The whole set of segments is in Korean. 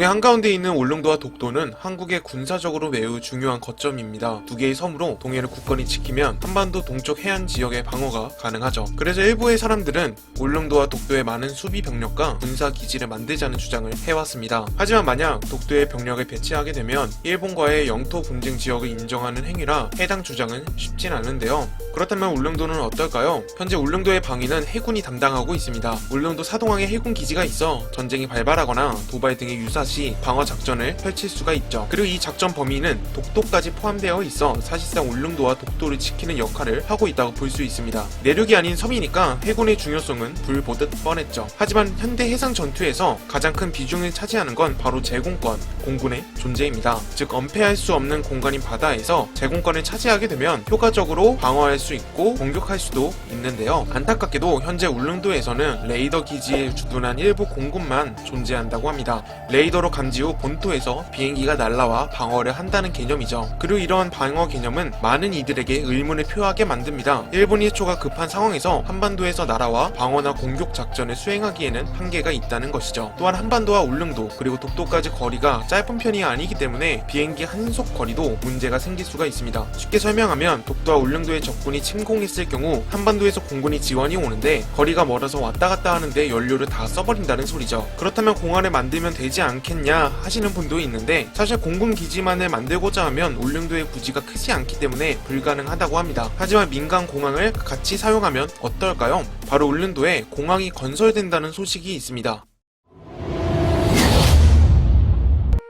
동해 한가운데 있는 울릉도와 독도는 한국의 군사적으로 매우 중요한 거점입니다. 두 개의 섬으로 동해를 굳건히 지키면 한반도 동쪽 해안 지역의 방어가 가능하죠. 그래서 일부의 사람들은 울릉도와 독도에 많은 수비 병력과 군사 기지를 만들자는 주장을 해왔습니다. 하지만 만약 독도에 병력을 배치하게 되면 일본과의 영토 분쟁 지역을 인정하는 행위라 해당 주장은 쉽진 않은데요. 그렇다면 울릉도는 어떨까요? 현재 울릉도의 방위는 해군이 담당하고 있습니다. 울릉도 사동항에 해군 기지가 있어 전쟁이 발발하거나 도발 등의 유사시 방어 작전을 펼칠 수가 있죠. 그리고 이 작전 범위는 독도까지 포함되어 있어 사실상 울릉도와 독도를 지키는 역할을 하고 있다고 볼 수 있습니다. 내륙이 아닌 섬이니까 해군의 중요성은 불 보듯 뻔했죠. 하지만 현대 해상 전투에서 가장 큰 비중을 차지하는 건 바로 제공권, 공군의 존재입니다. 즉 엄폐할 수 없는 공간인 바다에서 제공권을 차지하게 되면 효과적으로 방어할 수 있고 공격할 수도 있는데요. 안타깝게도 현재 울릉도에서는 레이더 기지에 주둔한 일부 공군만 존재한다고 합니다. 레이더로 감지 후 본토에서 비행기가 날아와 방어를 한다는 개념이죠. 그리고 이러한 방어 개념은 많은 이들에게 의문을 표하게 만듭니다. 일본이 해초가 급한 상황에서 한반도에서 날아와 방어나 공격 작전을 수행하기에는 한계가 있다는 것이죠. 또한 한반도와 울릉도 그리고 독도까지 거리가 짧은 편이 아니기 때문에 비행기 한속 거리도 문제가 생길 수가 있습니다. 쉽게 설명하면 독도와 울릉도의 적군이 침공했을 경우 한반도에서 공군이 지원이 오는데 거리가 멀어서 왔다 갔다 하는데 연료를 다 써버린다는 소리죠. 그렇다면 공항을 만들면 되지 않겠냐 하시는 분도 있는데 사실 공군 기지만을 만들고자 하면 울릉도의 부지가 크지 않기 때문에 불가능하다고 합니다. 하지만 민간 공항을 같이 사용하면 어떨까요? 바로 울릉도에 공항이 건설된다는 소식이 있습니다.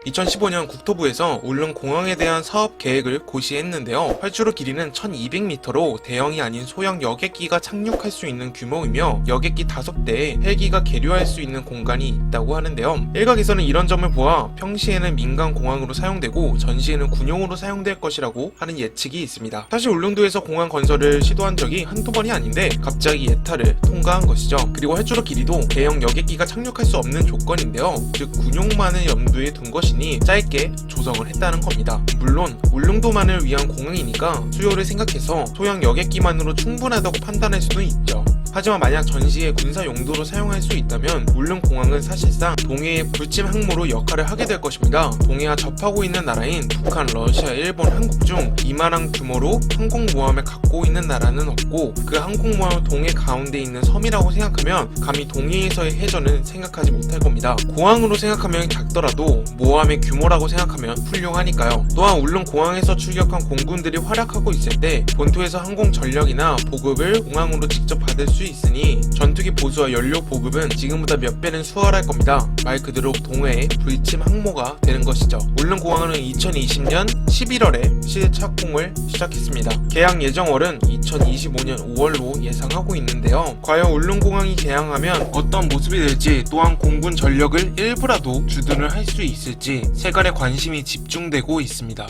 2015년 국토부에서 울릉공항에 대한 사업 계획을 고시했는데요. 활주로 길이는 1200m로 대형이 아닌 소형 여객기가 착륙할 수 있는 규모이며 여객기 5대에 헬기가 계류할 수 있는 공간이 있다고 하는데요. 일각에서는 이런 점을 보아 평시에는 민간 공항으로 사용되고 전시에는 군용으로 사용될 것이라고 하는 예측이 있습니다. 사실 울릉도에서 공항 건설을 시도한 적이 한두 번이 아닌데 갑자기 예타를 통과한 것이죠. 그리고 활주로 길이도 대형 여객기가 착륙할 수 없는 조건인데요. 즉 군용만을 염두에 둔 것이 짧게 조성을 했다는 겁니다. 물론 울릉도만을 위한 공항이니까 수요를 생각해서 소형 여객기만으로 충분하다고 판단할 수도 있죠. 하지만 만약 전시에 군사 용도로 사용할 수 있다면 울릉공항은 사실상 동해의 불침 항모로 역할을 하게 될 것입니다. 동해와 접하고 있는 나라인 북한, 러시아, 일본, 한국 중 이만한 규모로 항공모함을 갖고 있는 나라는 없고 그 항공모함 동해 가운데 있는 섬이라고 생각하면 감히 동해에서의 해전은 생각하지 못할 겁니다. 공항으로 생각하면 작더라도 모함의 규모라고 생각하면 훌륭하니까요. 또한 울릉공항에서 출격한 공군들이 활약하고 있을 때 본토에서 항공 전력이나 보급을 공항으로 직접 받을 수 있으니 전투기 보수와 연료 보급은 지금보다 몇 배는 수월할 겁니다. 말 그대로 동해의 불침 항모가 되는 것이죠. 울릉공항은 2020년 11월에 실내 착공을 시작했습니다. 개항 예정월은 2025년 5월로 예상하고 있는데요. 과연 울릉공항이 개항하면 어떤 모습이 될지 또한 공군 전력을 일부라도 주둔을 할 수 있을지 세간의 관심이 집중되고 있습니다.